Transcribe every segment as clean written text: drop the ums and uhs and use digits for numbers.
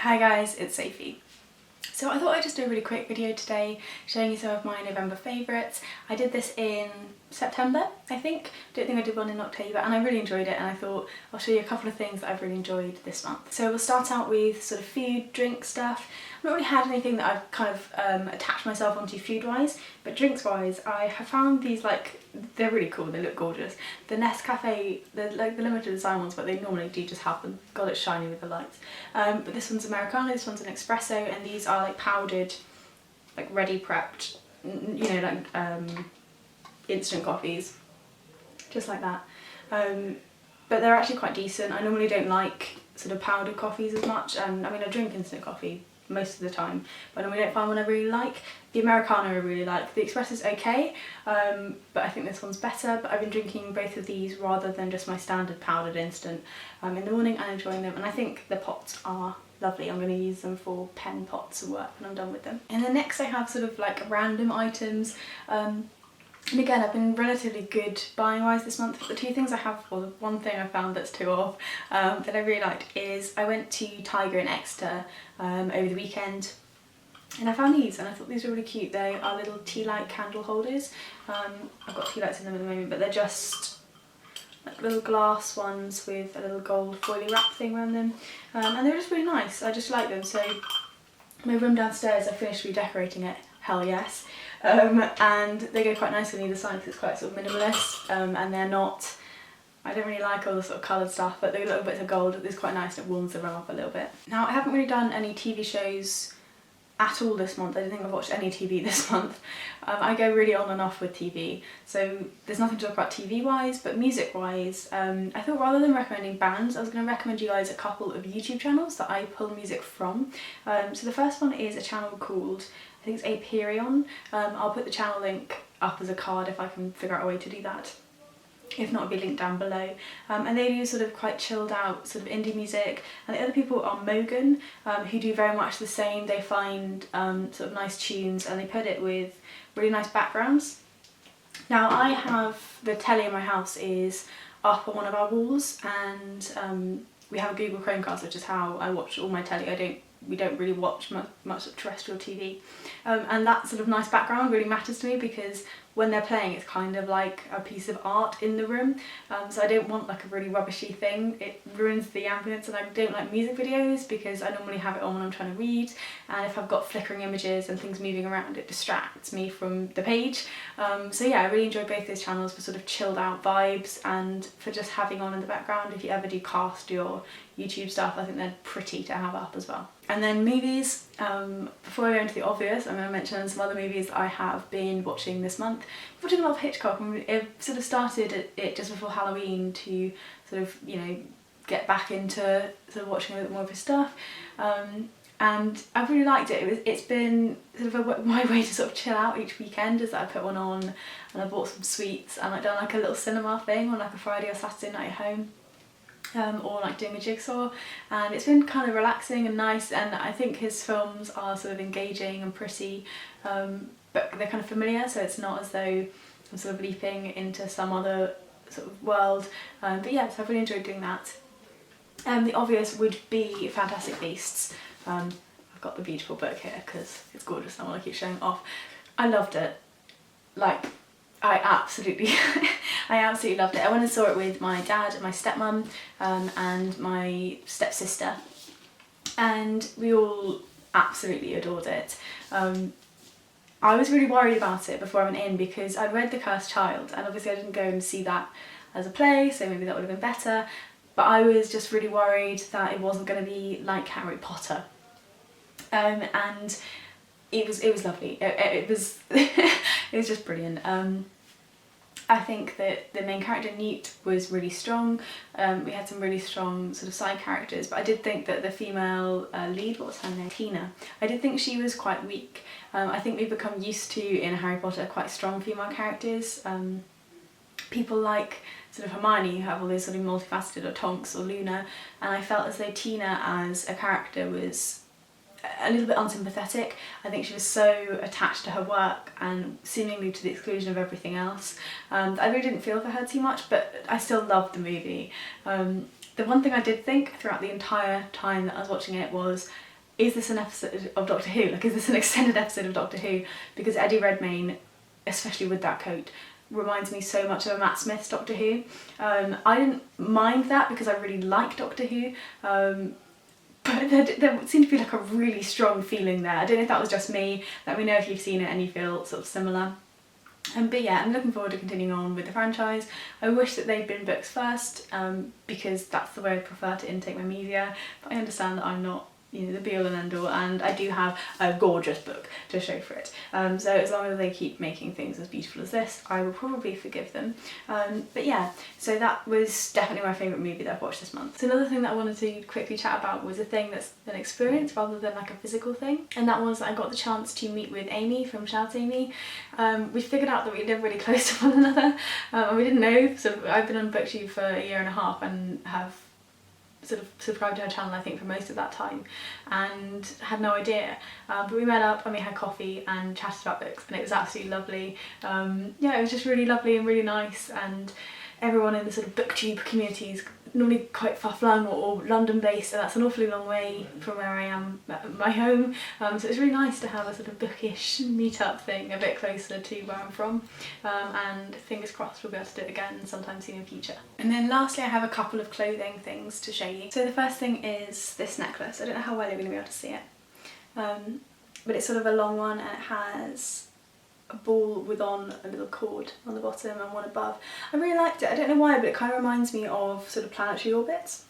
Hi guys, it's Sophie. So I thought I'd just do a really quick video today showing you some of my November favourites. I did this in September, I think. Don't think I did one in October, and I really enjoyed it, and I thought I'll show you a couple of things that I've really enjoyed this month. So we'll start out with sort of food, drink stuff. I've not really had anything that I've kind of attached myself onto food-wise, but drinks-wise I have found these, like, they're really cool, they look gorgeous. The Nescafe, they're like the limited design ones, but they normally do just have them. God, it's shiny with the lights. But this one's Americano, this one's an Espresso, and these are like powdered, like ready prepped, you know, like instant coffees, just like that. But they're actually quite decent. I normally don't like sort of powdered coffees as much, and I mean I drink instant coffee most of the time, but I normally don't find one I really like. The Americano I really like. The Espresso's okay, but I think this one's better. But I've been drinking both of these rather than just my standard powdered instant in the morning and enjoying them, and I think the pots are lovely. I'm going to use them for pen pots and work when I'm done with them. And then next I have sort of like random items. And again, I've been relatively good buying wise this month. The two things I have, well, the one thing I found that's two of that I really liked is I went to Tiger in Exeter over the weekend, and I found these and I thought these were really cute. They are little tea light candle holders. I've got tea lights in them at the moment, but they're just like little glass ones with a little gold foily wrap thing around them, and they're just really nice. I just like them. So my room downstairs, I finished redecorating it. Hell yes. And they go quite nicely on either side because it's quite sort of minimalist, and they're not, I don't really like all the sort of coloured stuff, but the little bits of gold is quite nice and it warms the room up a little bit. Now I haven't really done any TV shows at all this month. I don't think I've watched any TV this month. I go really on and off with TV, so there's nothing to talk about TV wise, but music wise, I thought rather than recommending bands, I was going to recommend you guys a couple of YouTube channels that I pull music from. So the first one is a channel called, I think it's Aperion. I'll put the channel link up as a card if I can figure out a way to do that. If not, it'll be linked down below. And they do sort of quite chilled out sort of indie music. And the other people are Mogan, who do very much the same. They find sort of nice tunes and they put it with really nice backgrounds. Now I have, the telly in my house is up on one of our walls, and we have a Google Chromecast, which is how I watch all my telly. We don't really watch much terrestrial TV, and that sort of nice background really matters to me because when they're playing it's kind of like a piece of art in the room, so I don't want like a really rubbishy thing. It ruins the ambience, and I don't like music videos because I normally have it on when I'm trying to read, and if I've got flickering images and things moving around it distracts me from the page. So yeah, I really enjoy both those channels for sort of chilled out vibes and for just having on in the background. If you ever do cast your YouTube stuff, I think they're pretty to have up as well. And then movies, before I go into the obvious, I'm going to mention some other movies that I have been watching this month. I'm watching a lot of Hitchcock, and it sort of started it just before Halloween to sort of, you know, get back into sort of watching a bit more of his stuff. And I've really liked it. It's been sort of my way to sort of chill out each weekend, is that I put one on and I bought some sweets and I've done like a little cinema thing on like a Friday or Saturday night at home. Or like doing a jigsaw, and it's been kind of relaxing and nice, and I think his films are sort of engaging and pretty, but they're kind of familiar, so it's not as though I'm sort of leaping into some other sort of world, but yeah, so I've really enjoyed doing that. The obvious would be Fantastic Beasts. I've got the beautiful book here because it's gorgeous and I want to keep showing it off. I loved it, like I absolutely loved it. I went and saw it with my dad and my stepmum and my stepsister, and we all absolutely adored it. I was really worried about it before I went in because I'd read The Cursed Child, and obviously I didn't go and see that as a play, so maybe that would have been better, but I was just really worried that it wasn't going to be like Harry Potter. And it was lovely. It was it was just brilliant. I think that the main character Newt was really strong. We had some really strong sort of side characters, but I did think that the female lead, what was her name? Tina. I did think she was quite weak. I think we've become used to in Harry Potter quite strong female characters. People like sort of Hermione, who have all those sort of multifaceted, or Tonks or Luna, and I felt as though Tina as a character was a little bit unsympathetic. I think she was so attached to her work and seemingly to the exclusion of everything else. I really didn't feel for her too much, but I still loved the movie. The one thing I did think throughout the entire time that I was watching it was is this an episode of Doctor Who? Like, is this an extended episode of Doctor Who? Because Eddie Redmayne, especially with that coat, reminds me so much of Matt Smith's Doctor Who. I didn't mind that because I really like Doctor Who, but there seemed to be like a really strong feeling there. I don't know if that was just me. Let me know if you've seen it and you feel sort of similar. But yeah, I'm looking forward to continuing on with the franchise. I wish that they'd been books first, because that's the way I prefer to intake my media, but I understand that I'm not, you know, the be all and end all, and I do have a gorgeous book to show for it. So as long as they keep making things as beautiful as this, I will probably forgive them. But yeah, so that was definitely my favourite movie that I've watched this month. So another thing that I wanted to quickly chat about was a thing that's an experience rather than like a physical thing, and that was I got the chance to meet with Amy from Shout Amy. We figured out that we live really close to one another, and we didn't know. So I've been on Booktube for a year and a half and have sort of subscribed to her channel I think for most of that time, and had no idea, but we met up and we had coffee and chatted about books, and it was absolutely lovely. Yeah, it was just really lovely and really nice, and everyone in the sort of Booktube community is normally quite far-flung or London based, and that's an awfully long way from where I am at my home, so it's really nice to have a sort of bookish meet-up thing a bit closer to where I'm from, and fingers crossed we'll be able to do it again sometime soon in future. And then lastly I have a couple of clothing things to show you. So the first thing is this necklace. I don't know how well you're going to be able to see it, but it's sort of a long one and it has a ball with on a little cord on the bottom and one above. I really liked it. I don't know why, but it kind of reminds me of sort of planetary orbits.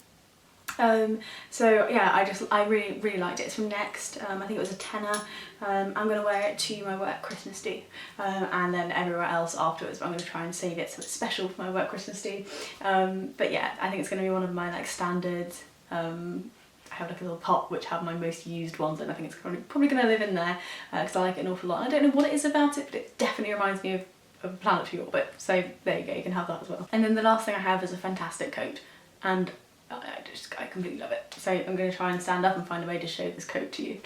So yeah, I really liked it. It's from Next. I think it was a tenner. I'm going to wear it to my work Christmas do, and then everywhere else afterwards, but I'm going to try and save it so it's special for my work Christmas do. But yeah, I think it's going to be one of my like standards. I have like a little pot which have my most used ones, and I think it's probably going to live in there because I like it an awful lot. And I don't know what it is about it, but it definitely reminds me of a planetary orbit, so there you go, you can have that as well. And then the last thing I have is a Fantasic coat, and I completely love it. So I'm going to try and stand up and find a way to show this coat to you.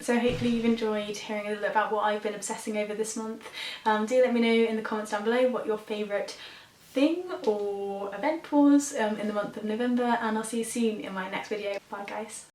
So hopefully you've enjoyed hearing a little bit about what I've been obsessing over this month. Do let me know in the comments down below what your favourite thing or event was in the month of November, and I'll see you soon in my next video. Bye guys.